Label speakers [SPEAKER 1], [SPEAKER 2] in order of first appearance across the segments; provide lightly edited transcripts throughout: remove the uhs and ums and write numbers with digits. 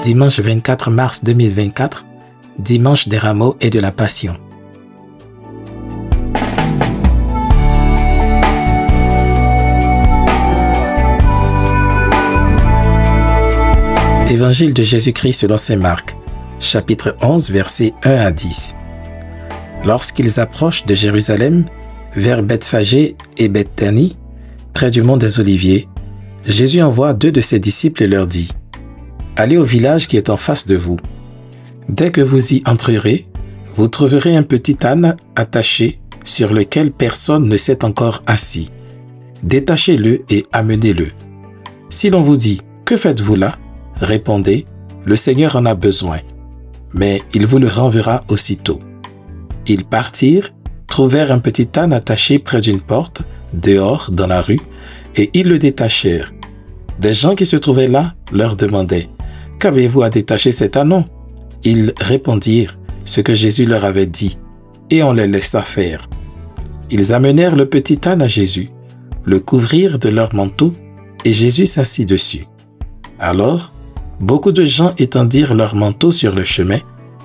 [SPEAKER 1] Dimanche 24 mars 2024, dimanche des Rameaux et de la Passion. Évangile de Jésus-Christ selon saint Marc, chapitre 11, versets 1 à 10. Lorsqu'ils approchent de Jérusalem, vers Bethphagée et Bethanie, près du mont des Oliviers, Jésus envoie 2 de ses disciples et leur dit : « Allez au village qui est en face de vous. Dès que vous y entrerez, vous trouverez un petit âne attaché sur lequel personne ne s'est encore assis. Détachez-le et amenez-le. Si l'on vous dit : que faites-vous là ? Répondez : le Seigneur en a besoin. Mais il vous le renverra aussitôt. » Ils partirent, trouvèrent un petit âne attaché près d'une porte, dehors dans la rue, et ils le détachèrent. Des gens qui se trouvaient là leur demandaient : « Qu'avez-vous à détacher cet âne ?» Ils répondirent ce que Jésus leur avait dit, et on les laissa faire. Ils amenèrent le petit âne à Jésus, le couvrirent de leur manteau, et Jésus s'assit dessus. Alors, beaucoup de gens étendirent leurs manteaux sur le chemin,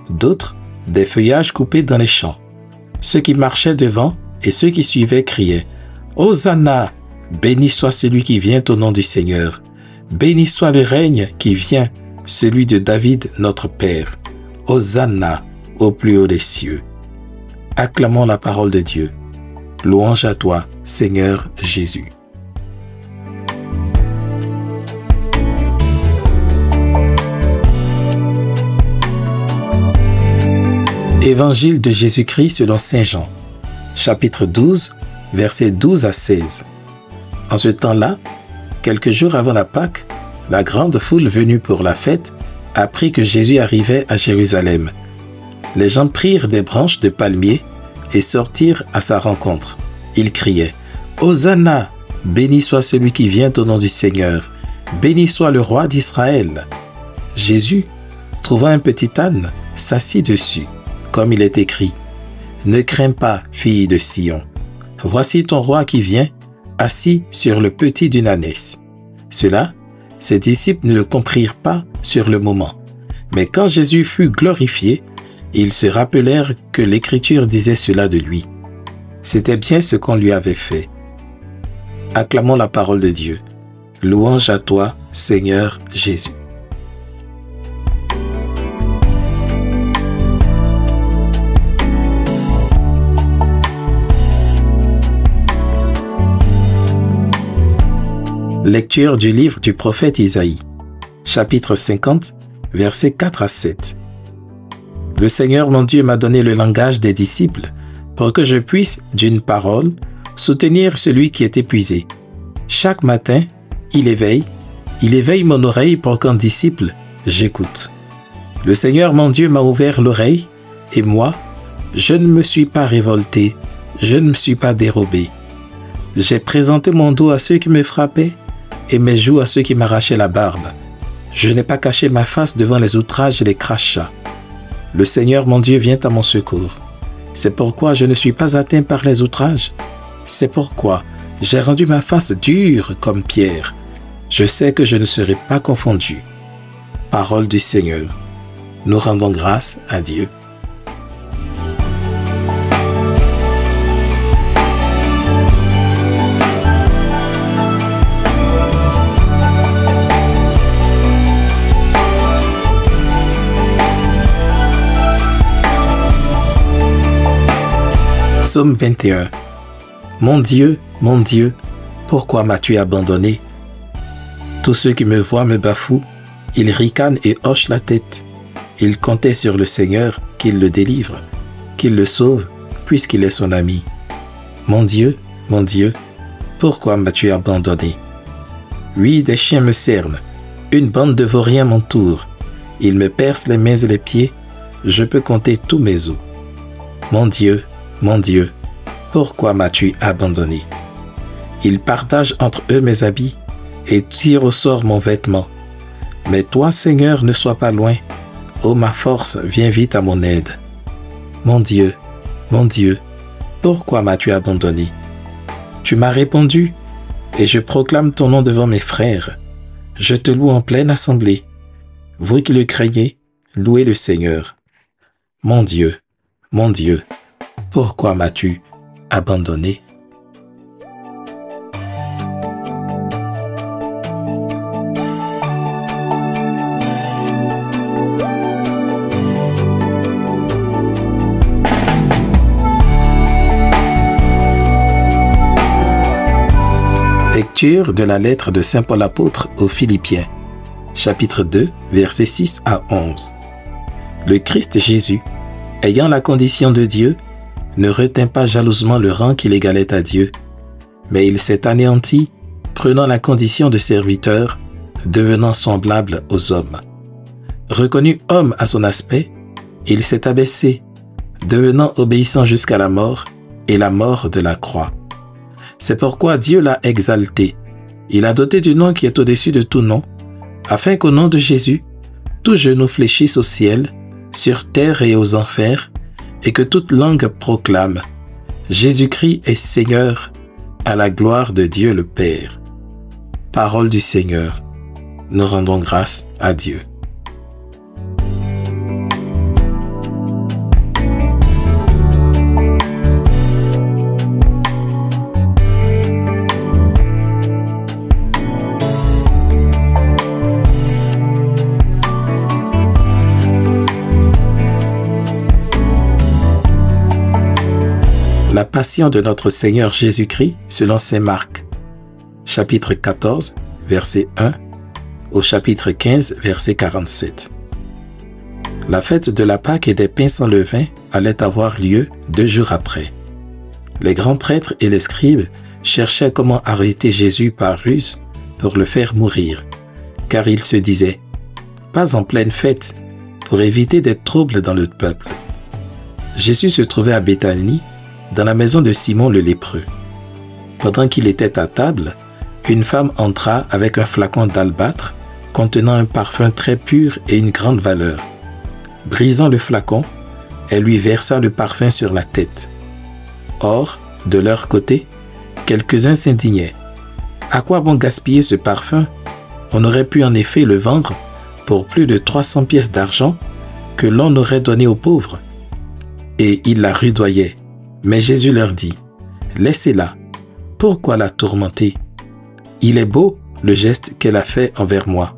[SPEAKER 1] d'autres des feuillages coupés dans les champs. Ceux qui marchaient devant et ceux qui suivaient criaient : « Hosanna ! Béni soit celui qui vient au nom du Seigneur. Béni soit le règne qui vient, celui de David notre Père. Hosanna au plus haut des cieux. » Acclamons la parole de Dieu. Louange à toi, Seigneur Jésus. Évangile de Jésus-Christ selon saint Jean, chapitre 12, versets 12 à 16. En ce temps-là, quelques jours avant la Pâque, la grande foule venue pour la fête apprit que Jésus arrivait à Jérusalem. Les gens prirent des branches de palmier et sortirent à sa rencontre. Ils criaient : « Hosanna ! Béni soit celui qui vient au nom du Seigneur. Béni soit le roi d'Israël. » Jésus, trouvant un petit âne, s'assit dessus, comme il est écrit : « Ne crains pas, fille de Sion. Voici ton roi qui vient, assis sur le petit d'une ânesse. » Cela, ses disciples ne le comprirent pas sur le moment. Mais quand Jésus fut glorifié, ils se rappelèrent que l'Écriture disait cela de lui. C'était bien ce qu'on lui avait fait. Acclamons la parole de Dieu. Louange à toi, Seigneur Jésus. Lecture du livre du prophète Isaïe, chapitre 50, versets 4 à 7. Le Seigneur mon Dieu m'a donné le langage des disciples pour que je puisse, d'une parole, soutenir celui qui est épuisé. Chaque matin, il éveille mon oreille pour qu'en disciple, j'écoute. Le Seigneur mon Dieu m'a ouvert l'oreille, et moi, je ne me suis pas révolté, je ne me suis pas dérobé. J'ai présenté mon dos à ceux qui me frappaient, et mes joues à ceux qui m'arrachaient la barbe. Je n'ai pas caché ma face devant les outrages et les crachats. Le Seigneur mon Dieu vient à mon secours. C'est pourquoi je ne suis pas atteint par les outrages. C'est pourquoi j'ai rendu ma face dure comme pierre. Je sais que je ne serai pas confondu. Parole du Seigneur. Nous rendons grâce à Dieu. Psaume 21. Mon Dieu, pourquoi m'as-tu abandonné ? Tous ceux qui me voient me bafouent, ils ricanent et hochent la tête. Ils comptaient sur le Seigneur qu'il le délivre, qu'il le sauve, puisqu'il est son ami. Mon Dieu, pourquoi m'as-tu abandonné ? Oui, des chiens me cernent, une bande de vauriens m'entoure. Ils me percent les mains et les pieds, je peux compter tous mes os. Mon Dieu, pourquoi m'as-tu abandonné ? Ils partagent entre eux mes habits et tirent au sort mon vêtement. Mais toi, Seigneur, ne sois pas loin. Ô ma force, viens vite à mon aide. Mon Dieu, pourquoi m'as-tu abandonné ? Tu m'as répondu, et je proclame ton nom devant mes frères. Je te loue en pleine assemblée. Vous qui le craignez, louez le Seigneur. Mon Dieu, pourquoi m'as-tu abandonné? Lecture de la lettre de Saint Paul apôtre aux Philippiens, chapitre 2, versets 6 à 11. Le Christ Jésus, ayant la condition de Dieu, ne retint pas jalousement le rang qu'il égalait à Dieu, mais il s'est anéanti, prenant la condition de serviteur, devenant semblable aux hommes. Reconnu homme à son aspect, il s'est abaissé, devenant obéissant jusqu'à la mort et la mort de la croix. C'est pourquoi Dieu l'a exalté. Il a doté du nom qui est au-dessus de tout nom, afin qu'au nom de Jésus, tout genou fléchisse au ciel, sur terre et aux enfers, et que toute langue proclame « Jésus-Christ est Seigneur, à la gloire de Dieu le Père ». Parole du Seigneur. Nous rendons grâce à Dieu. La passion de notre Seigneur Jésus-Christ selon saint Marc, chapitre 14, verset 1, au chapitre 15, verset 47. La fête de la Pâque et des pains sans levain allait avoir lieu 2 jours après. Les grands prêtres et les scribes cherchaient comment arrêter Jésus par ruse pour le faire mourir, car ils se disaient « Pas en pleine fête, pour éviter des troubles dans le peuple. » Jésus se trouvait à Béthanie, dans la maison de Simon le lépreux. Pendant qu'il était à table, une femme entra avec un flacon d'albâtre contenant un parfum très pur et une grande valeur. Brisant le flacon, elle lui versa le parfum sur la tête. Or, de leur côté, quelques-uns s'indignaient. À quoi bon gaspiller ce parfum? On aurait pu en effet le vendre pour plus de 300 pièces d'argent que l'on aurait donné aux pauvres. Et ils la rudoyaient. Mais Jésus leur dit, « Laissez-la, pourquoi la tourmenter? Il est beau le geste qu'elle a fait envers moi.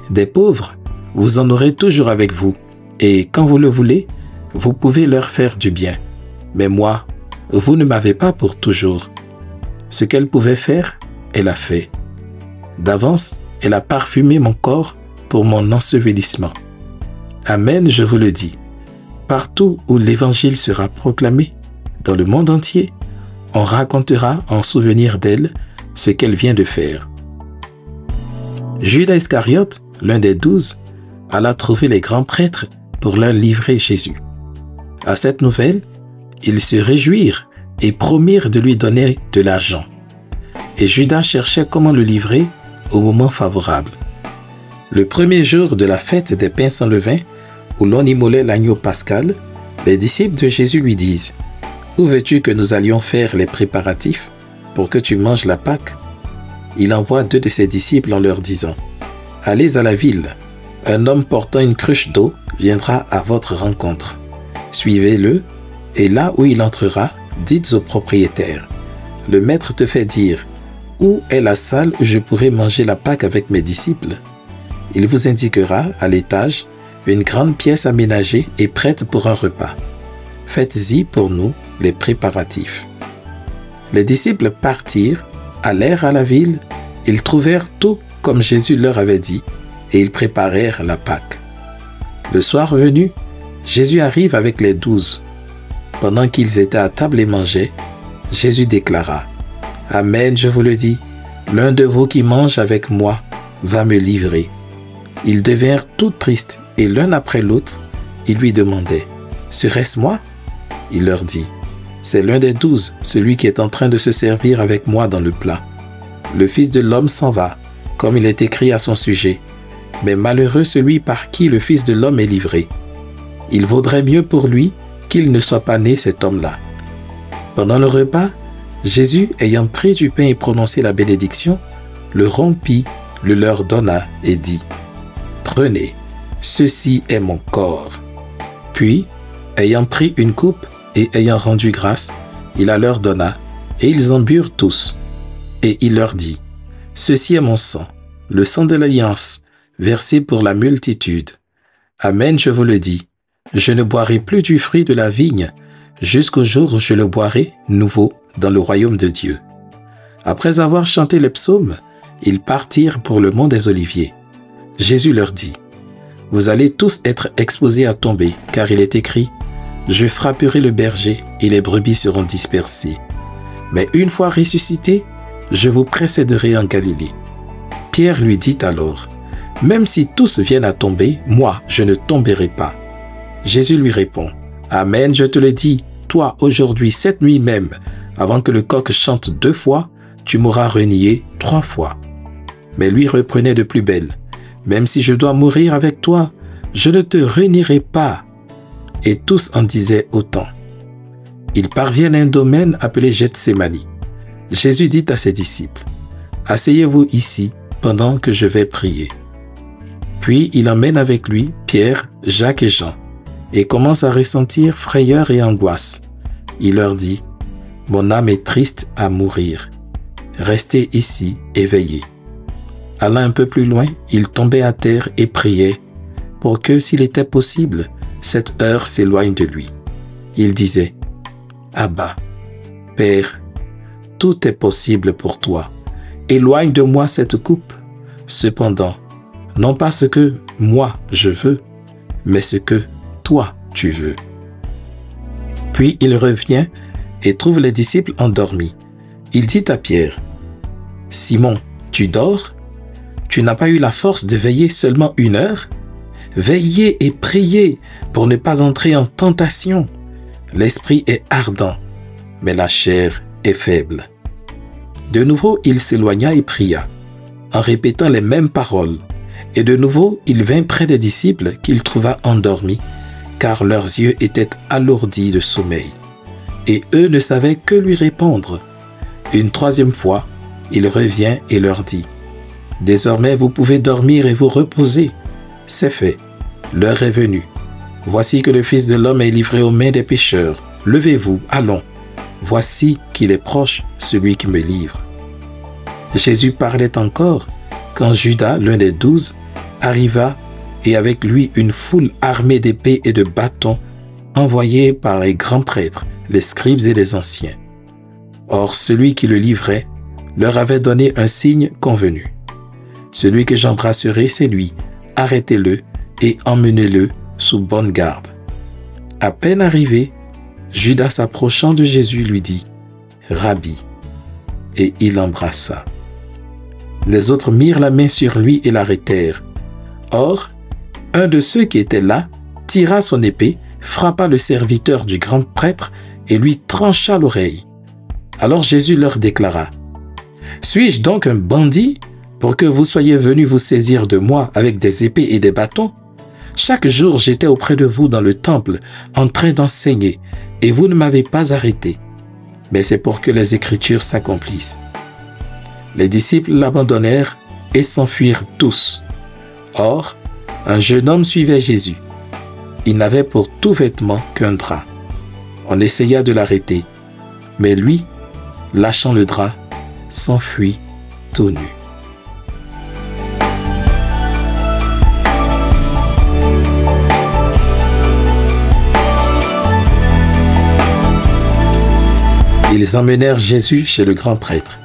[SPEAKER 1] Des pauvres, vous en aurez toujours avec vous, et quand vous le voulez, vous pouvez leur faire du bien. Mais moi, vous ne m'avez pas pour toujours. » Ce qu'elle pouvait faire, elle a fait. D'avance, elle a parfumé mon corps pour mon ensevelissement. Amen, je vous le dis, partout où l'évangile sera proclamé, dans le monde entier, on racontera en souvenir d'elle ce qu'elle vient de faire. Judas Iscariote, l'un des 12, alla trouver les grands prêtres pour leur livrer Jésus. À cette nouvelle, ils se réjouirent et promirent de lui donner de l'argent. Et Judas cherchait comment le livrer au moment favorable. Le premier jour de la fête des pains sans levain, où l'on immolait l'agneau pascal, les disciples de Jésus lui disent « Où veux-tu que nous allions faire les préparatifs pour que tu manges la Pâque ?» Il envoie 2 de ses disciples en leur disant « Allez à la ville, un homme portant une cruche d'eau viendra à votre rencontre. Suivez-le, et là où il entrera, dites au propriétaire, « Le maître te fait dire, où est la salle où je pourrai manger la Pâque avec mes disciples ?» Il vous indiquera, à l'étage, une grande pièce aménagée et prête pour un repas. Faites-y pour nous les préparatifs. Les disciples partirent, allèrent à la ville, ils trouvèrent tout comme Jésus leur avait dit, et ils préparèrent la Pâque. Le soir venu, Jésus arrive avec les 12. Pendant qu'ils étaient à table et mangeaient, Jésus déclara, « Amen, je vous le dis, l'un de vous qui mange avec moi va me livrer. » Ils devinrent tout tristes, et l'un après l'autre, ils lui demandaient, « Serait-ce moi ?» Il leur dit, « C'est l'un des 12, celui qui est en train de se servir avec moi dans le plat. Le Fils de l'homme s'en va, comme il est écrit à son sujet. Mais malheureux celui par qui le Fils de l'homme est livré. Il vaudrait mieux pour lui qu'il ne soit pas né cet homme-là. » Pendant le repas, Jésus, ayant pris du pain et prononcé la bénédiction, le rompit, le leur donna et dit, « Prenez, ceci est mon corps. Puis, ayant pris une coupe et ayant rendu grâce, il la leur donna, et ils en burent tous. Et il leur dit, ceci est mon sang, le sang de l'alliance, versé pour la multitude. Amen, je vous le dis, je ne boirai plus du fruit de la vigne, jusqu'au jour où je le boirai nouveau dans le royaume de Dieu. Après avoir chanté les psaumes, ils partirent pour le mont des Oliviers. Jésus leur dit, vous allez tous être exposés à tomber, car il est écrit, je frapperai le berger et les brebis seront dispersées. Mais une fois ressuscité, je vous précéderai en Galilée. Pierre lui dit alors, même si tous viennent à tomber, moi, je ne tomberai pas. Jésus lui répond, Amen, je te le dis, toi, aujourd'hui, cette nuit même, avant que le coq chante 2 fois, tu m'auras renié 3 fois. Mais lui reprenait de plus belle, même si je dois mourir avec toi, je ne te renierai pas. Et tous en disaient autant. Ils parviennent à un domaine appelé Gethsémani. Jésus dit à ses disciples, asseyez-vous ici pendant que je vais prier. Puis il emmène avec lui Pierre, Jacques et Jean, et commence à ressentir frayeur et angoisse. Il leur dit, mon âme est triste à mourir. Restez ici éveillés. Allant un peu plus loin, il tombait à terre et priait pour que, s'il était possible, cette heure s'éloigne de lui. Il disait, Abba, Père, tout est possible pour toi. Éloigne de moi cette coupe. Cependant, non pas ce que moi je veux, mais ce que toi tu veux. Puis il revient et trouve les disciples endormis. Il dit à Pierre, Simon, tu dors? Tu n'as pas eu la force de veiller seulement 1 heure? Veillez et priez pour ne pas entrer en tentation. L'esprit est ardent, mais la chair est faible. De nouveau, il s'éloigna et pria, en répétant les mêmes paroles. Et de nouveau, il vint près des disciples qu'il trouva endormis, car leurs yeux étaient alourdis de sommeil. Et eux ne savaient que lui répondre. Une 3e fois, il revient et leur dit, « Désormais vous pouvez dormir et vous reposer. C'est fait, l'heure est venue. Voici que le Fils de l'homme est livré aux mains des pécheurs. Levez-vous, allons. Voici qu'il est proche, celui qui me livre. » Jésus parlait encore quand Judas, l'un des 12, arriva et avec lui une foule armée d'épées et de bâtons envoyés par les grands prêtres, les scribes et les anciens. Or, celui qui le livrait leur avait donné un signe convenu. Celui que j'embrasserai, c'est lui. Arrêtez-le et emmenez-le sous bonne garde. À peine arrivé, Judas s'approchant de Jésus lui dit, « Rabbi », et il l'embrassa. Les autres mirent la main sur lui et l'arrêtèrent. Or, un de ceux qui étaient là tira son épée, frappa le serviteur du grand prêtre et lui trancha l'oreille. Alors Jésus leur déclara, « Suis-je donc un bandit pour que vous soyez venus vous saisir de moi avec des épées et des bâtons? Chaque jour j'étais auprès de vous dans le temple en train d'enseigner et vous ne m'avez pas arrêté. Mais c'est pour que les Écritures s'accomplissent. » Les disciples l'abandonnèrent et s'enfuirent tous. Or, un jeune homme suivait Jésus. Il n'avait pour tout vêtement qu'un drap. On essaya de l'arrêter, mais lui, lâchant le drap, s'enfuit tout nu. Ils emmenèrent Jésus chez le grand prêtre.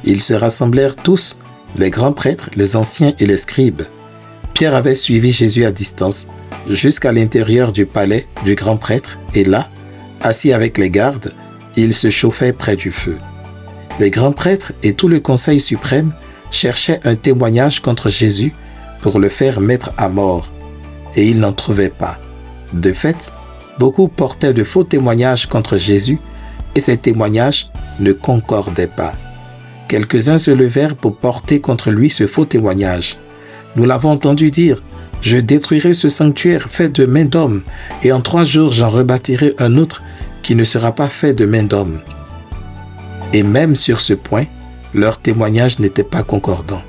[SPEAKER 1] Ils se rassemblèrent tous, les grands prêtres, les anciens et les scribes. Pierre avait suivi Jésus à distance jusqu'à l'intérieur du palais du grand prêtre et là, assis avec les gardes, il se chauffait près du feu. Les grands prêtres et tout le conseil suprême cherchaient un témoignage contre Jésus pour le faire mettre à mort, et ils n'en trouvaient pas. De fait, beaucoup portaient de faux témoignages contre Jésus et ces témoignages ne concordaient pas. Quelques-uns se levèrent pour porter contre lui ce faux témoignage. Nous l'avons entendu dire, « Je détruirai ce sanctuaire fait de main d'homme, et en 3 jours j'en rebâtirai un autre qui ne sera pas fait de main d'homme. » Et même sur ce point, leur témoignage n'était pas concordant.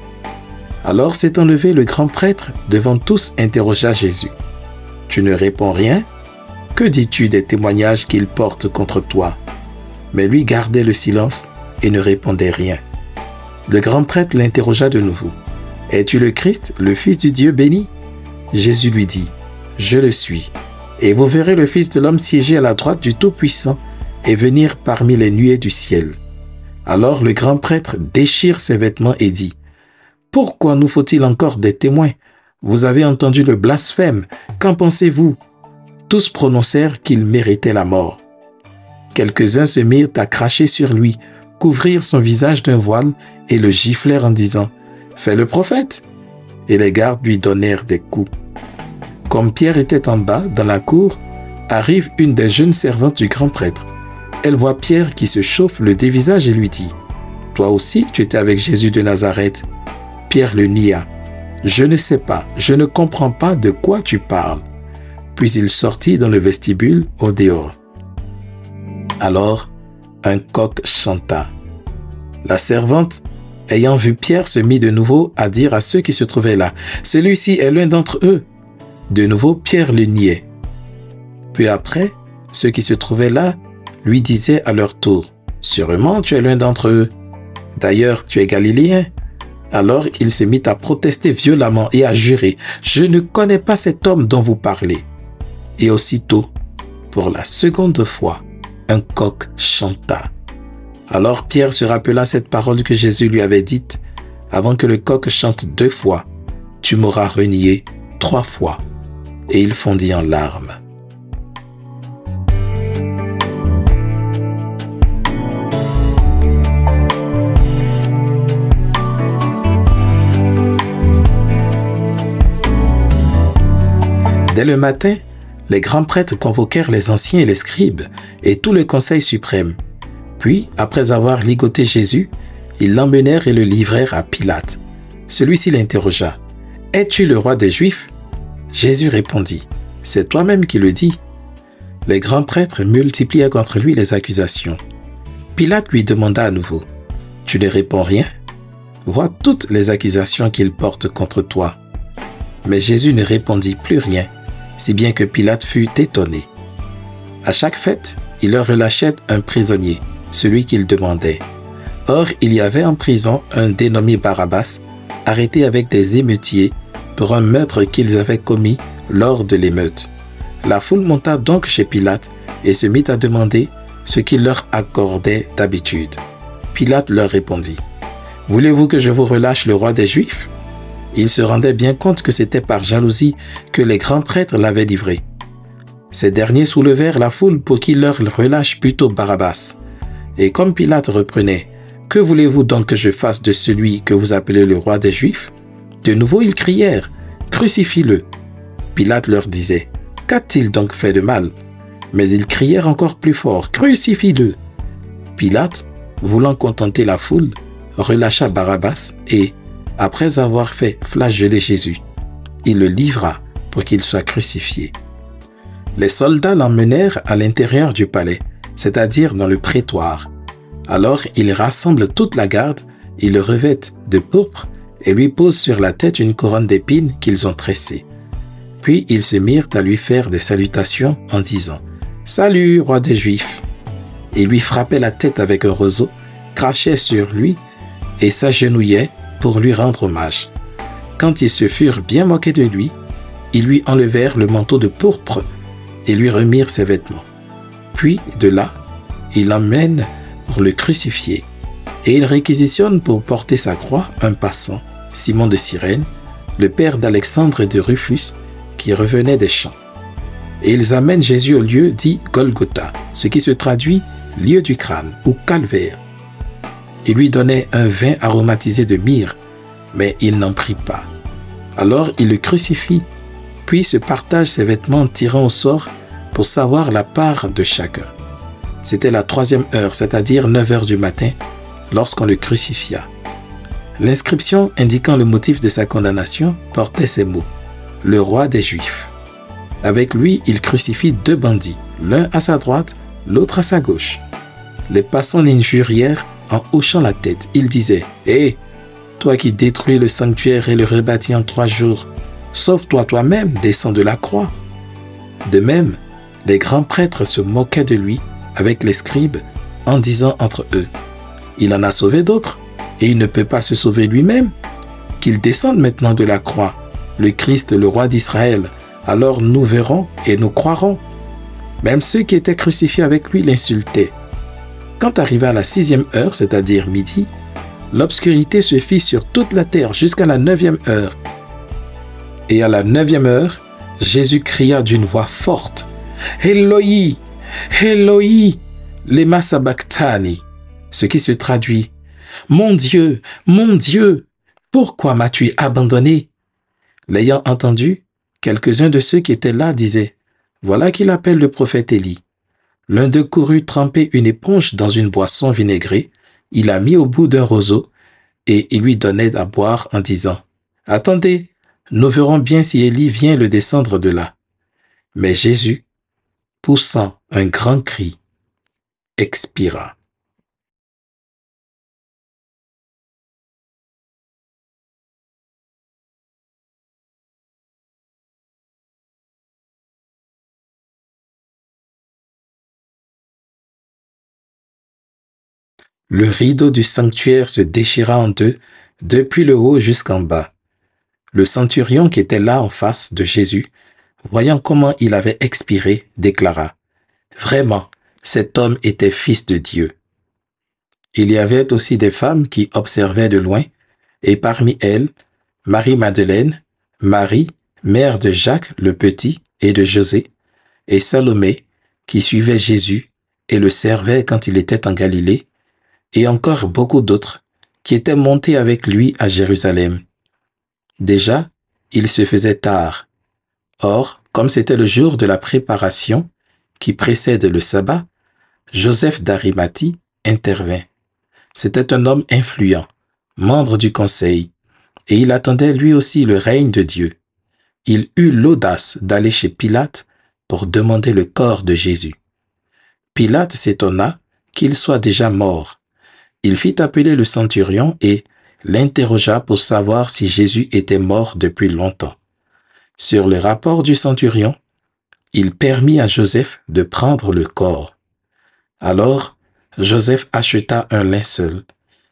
[SPEAKER 1] Alors s'étant levé, le grand prêtre, devant tous, interrogea Jésus. « Tu ne réponds rien? Que dis-tu des témoignages qu'il porte contre toi ?» Mais lui gardait le silence et ne répondait rien. Le grand prêtre l'interrogea de nouveau. « Es-tu le Christ, le Fils du Dieu béni ?» Jésus lui dit, « Je le suis. Et vous verrez le Fils de l'homme siéger à la droite du Tout-Puissant et venir parmi les nuées du ciel. » Alors le grand prêtre déchire ses vêtements et dit, « Pourquoi nous faut-il encore des témoins? Vous avez entendu le blasphème. Qu'en pensez-vous » Tous prononcèrent qu'il méritait la mort. Quelques-uns se mirent à cracher sur lui, couvrirent son visage d'un voile et le giflèrent en disant, « Fais le prophète !» Et les gardes lui donnèrent des coups. Comme Pierre était en bas, dans la cour, arrive une des jeunes servantes du grand prêtre. Elle voit Pierre qui se chauffe le dévisage et lui dit, « Toi aussi, tu étais avec Jésus de Nazareth. » Pierre le nia. « Je ne sais pas, je ne comprends pas de quoi tu parles. » Puis il sortit dans le vestibule au dehors. Alors, un coq chanta. La servante, ayant vu Pierre, se mit de nouveau à dire à ceux qui se trouvaient là, « Celui-ci est l'un d'entre eux. » De nouveau, Pierre le niait. Puis après, ceux qui se trouvaient là lui disaient à leur tour, « Sûrement tu es l'un d'entre eux. D'ailleurs, tu es galiléen. » Alors il se mit à protester violemment et à jurer, « Je ne connais pas cet homme dont vous parlez. » Et aussitôt, pour la seconde fois, un coq chanta. Alors Pierre se rappela cette parole que Jésus lui avait dite, « Avant que le coq chante 2 fois, tu m'auras renié 3 fois. » Et il fondit en larmes. Dès le matin, les grands prêtres convoquèrent les anciens et les scribes et tout le conseil suprême. Puis, après avoir ligoté Jésus, ils l'emmenèrent et le livrèrent à Pilate. Celui-ci l'interrogea. « Es-tu le roi des Juifs ?» Jésus répondit. « C'est toi-même qui le dis. » Les grands prêtres multipliaient contre lui les accusations. Pilate lui demanda à nouveau. « Tu ne réponds rien? Vois toutes les accusations qu'il porte contre toi. » Mais Jésus ne répondit plus rien, si bien que Pilate fut étonné. À chaque fête, il leur relâchait un prisonnier, celui qu'il demandait. Or, il y avait en prison un dénommé Barabbas, arrêté avec des émeutiers pour un meurtre qu'ils avaient commis lors de l'émeute. La foule monta donc chez Pilate et se mit à demander ce qu'il leur accordait d'habitude. Pilate leur répondit, « Voulez-vous que je vous relâche le roi des Juifs ?» Il se rendait bien compte que c'était par jalousie que les grands prêtres l'avaient livré. Ces derniers soulevèrent la foule pour qu'il leur relâche plutôt Barabbas. Et comme Pilate reprenait, « Que voulez-vous donc que je fasse de celui que vous appelez le roi des Juifs ?» De nouveau ils crièrent, « Crucifie-le !» Pilate leur disait, « Qu'a-t-il donc fait de mal ?» Mais ils crièrent encore plus fort, « Crucifie-le !» Pilate, voulant contenter la foule, relâcha Barabbas et, après avoir fait flageller Jésus, il le livra pour qu'il soit crucifié. Les soldats l'emmenèrent à l'intérieur du palais, c'est-à-dire dans le prétoire. Alors ils rassemblent toute la garde, ils le revêtent de pourpre et lui posent sur la tête une couronne d'épines qu'ils ont tressée. Puis ils se mirent à lui faire des salutations en disant « Salut, roi des Juifs !» Ils lui frappaient la tête avec un roseau, crachaient sur lui et s'agenouillaient pour lui rendre hommage. Quand ils se furent bien moqués de lui, ils lui enlevèrent le manteau de pourpre et lui remirent ses vêtements. Puis, de là, ils l'emmènent pour le crucifier et ils réquisitionnent pour porter sa croix un passant, Simon de Cyrène, le père d'Alexandre et de Rufus, qui revenait des champs. Et ils amènent Jésus au lieu dit Golgotha, ce qui se traduit « lieu du crâne » ou « calvaire ». Il lui donnait un vin aromatisé de myrrhe, mais il n'en prit pas. Alors il le crucifie, puis se partage ses vêtements en tirant au sort pour savoir la part de chacun. C'était la 3e heure, c'est-à-dire 9 heures du matin, lorsqu'on le crucifia. L'inscription indiquant le motif de sa condamnation portait ces mots « Le roi des Juifs ». Avec lui, il crucifie 2 bandits, l'un à sa droite, l'autre à sa gauche. Les passants l'injurièrent en hochant la tête. Ils disaient « Hé, toi qui détruis le sanctuaire et le rebâtis en 3 jours, sauve-toi toi-même, descends de la croix. » De même, les grands prêtres se moquaient de lui avec les scribes en disant entre eux, « Il en a sauvé d'autres, et il ne peut pas se sauver lui-même. Qu'il descende maintenant de la croix, le Christ, le roi d'Israël, alors nous verrons et nous croirons. » Même ceux qui étaient crucifiés avec lui l'insultaient. Quand arriva la 6e heure, c'est-à-dire midi, l'obscurité se fit sur toute la terre jusqu'à la 9e heure. Et à la 9e heure, Jésus cria d'une voix forte, « Eloi, Eloi, lema sabachthani » ce qui se traduit, « Mon Dieu, pourquoi m'as-tu abandonné ?» L'ayant entendu, quelques-uns de ceux qui étaient là disaient, « Voilà qu'il appelle le prophète Élie. » L'un d'eux courut tremper une éponge dans une boisson vinaigrée, il la mit au bout d'un roseau, et il lui donnait à boire en disant, « Attendez, nous verrons bien si Élie vient le descendre de là. » Mais Jésus, poussant un grand cri, expira. Le rideau du sanctuaire se déchira en deux, depuis le haut jusqu'en bas. Le centurion qui était là en face de Jésus, voyant comment il avait expiré, déclara, « Vraiment, cet homme était fils de Dieu. » Il y avait aussi des femmes qui observaient de loin, et parmi elles, Marie-Madeleine, Marie, mère de Jacques le Petit et de José, et Salomé, qui suivait Jésus et le servait quand il était en Galilée, et encore beaucoup d'autres, qui étaient montés avec lui à Jérusalem. Déjà, il se faisait tard. Or, comme c'était le jour de la préparation, qui précède le sabbat, Joseph d'Arimathie intervint. C'était un homme influent, membre du conseil, et il attendait lui aussi le règne de Dieu. Il eut l'audace d'aller chez Pilate pour demander le corps de Jésus. Pilate s'étonna qu'il soit déjà mort. Il fit appeler le centurion et l'interrogea pour savoir si Jésus était mort depuis longtemps. Sur le rapport du centurion, il permit à Joseph de prendre le corps. Alors, Joseph acheta un linceul.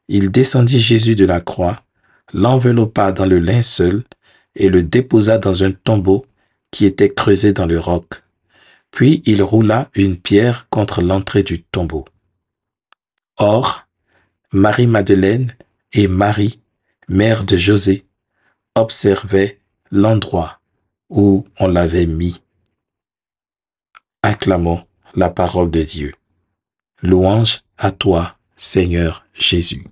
[SPEAKER 1] Il descendit Jésus de la croix, l'enveloppa dans le linceul et le déposa dans un tombeau qui était creusé dans le roc. Puis il roula une pierre contre l'entrée du tombeau. Or, Marie-Madeleine et Marie, mère de José, observaient l'endroit où on l'avait mis. Acclamons la parole de Dieu. Louange à toi, Seigneur Jésus.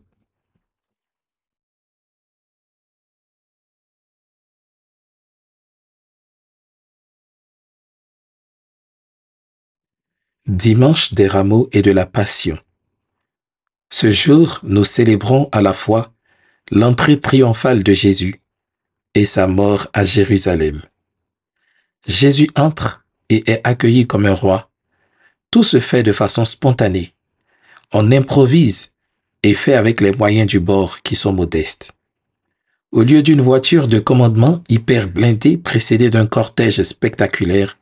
[SPEAKER 1] Dimanche des Rameaux et de la Passion. Ce jour, nous célébrons à la fois l'entrée triomphale de Jésus et sa mort à Jérusalem. Jésus entre et est accueilli comme un roi. Tout se fait de façon spontanée. On improvise et fait avec les moyens du bord qui sont modestes. Au lieu d'une voiture de commandement hyper blindée précédée d'un cortège spectaculaire,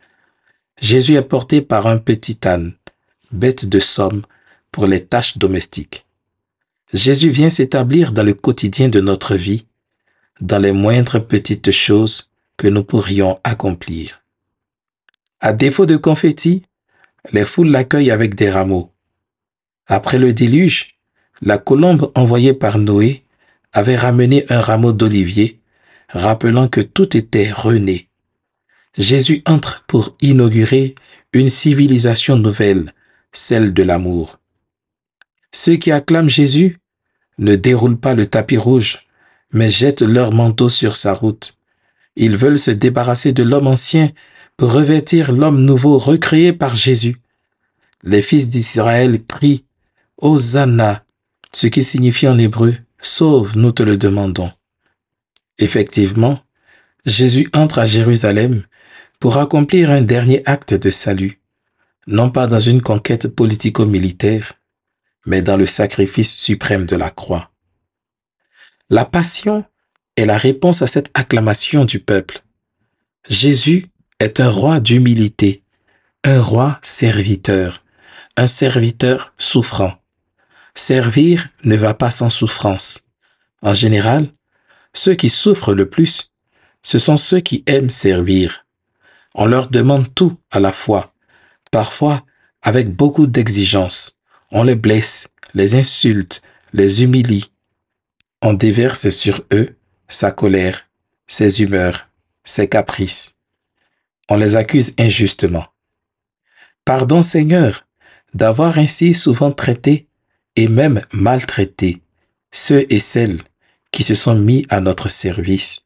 [SPEAKER 1] Jésus est porté par un petit âne, bête de somme pour les tâches domestiques. Jésus vient s'établir dans le quotidien de notre vie, dans les moindres petites choses que nous pourrions accomplir. À défaut de confettis, les foules l'accueillent avec des rameaux. Après le déluge, la colombe envoyée par Noé avait ramené un rameau d'olivier, rappelant que tout était rené. Jésus entre pour inaugurer une civilisation nouvelle, celle de l'amour. Ceux qui acclament Jésus ne déroulent pas le tapis rouge, mais jettent leur manteau sur sa route. Ils veulent se débarrasser de l'homme ancien pour revêtir l'homme nouveau recréé par Jésus. Les fils d'Israël crient « Hosanna », ce qui signifie en hébreu « Sauve, nous te le demandons ». Effectivement, Jésus entre à Jérusalem pour accomplir un dernier acte de salut, non pas dans une conquête politico-militaire, mais dans le sacrifice suprême de la croix. La passion est la réponse à cette acclamation du peuple. Jésus est un roi d'humilité, un roi serviteur, un serviteur souffrant. Servir ne va pas sans souffrance. En général, ceux qui souffrent le plus, ce sont ceux qui aiment servir. On leur demande tout à la fois, parfois avec beaucoup d'exigences. On les blesse, les insulte, les humilie. On déverse sur eux sa colère, ses humeurs, ses caprices. On les accuse injustement. Pardon Seigneur, d'avoir ainsi souvent traité et même maltraité ceux et celles qui se sont mis à notre service.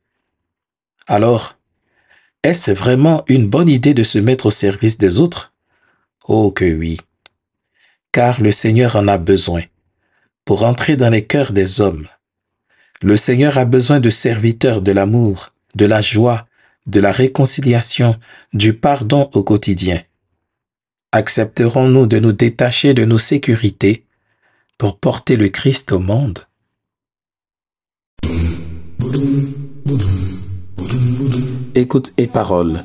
[SPEAKER 1] Alors, est-ce vraiment une bonne idée de se mettre au service des autres? Oh que oui, car le Seigneur en a besoin pour entrer dans les cœurs des hommes. Le Seigneur a besoin de serviteurs de l'amour, de la joie, de la réconciliation, du pardon au quotidien. Accepterons-nous de nous détacher de nos sécurités pour porter le Christ au monde? Écoute et parole.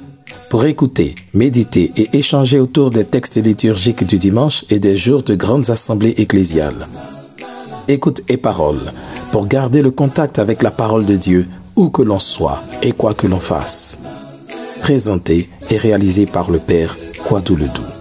[SPEAKER 1] Pour écouter, méditer et échanger autour des textes liturgiques du dimanche et des jours de grandes assemblées ecclésiales. Écoute et parole. Pour garder le contact avec la parole de Dieu, où que l'on soit et quoi que l'on fasse. Présenté et réalisé par le Père Kwadou Ledoux.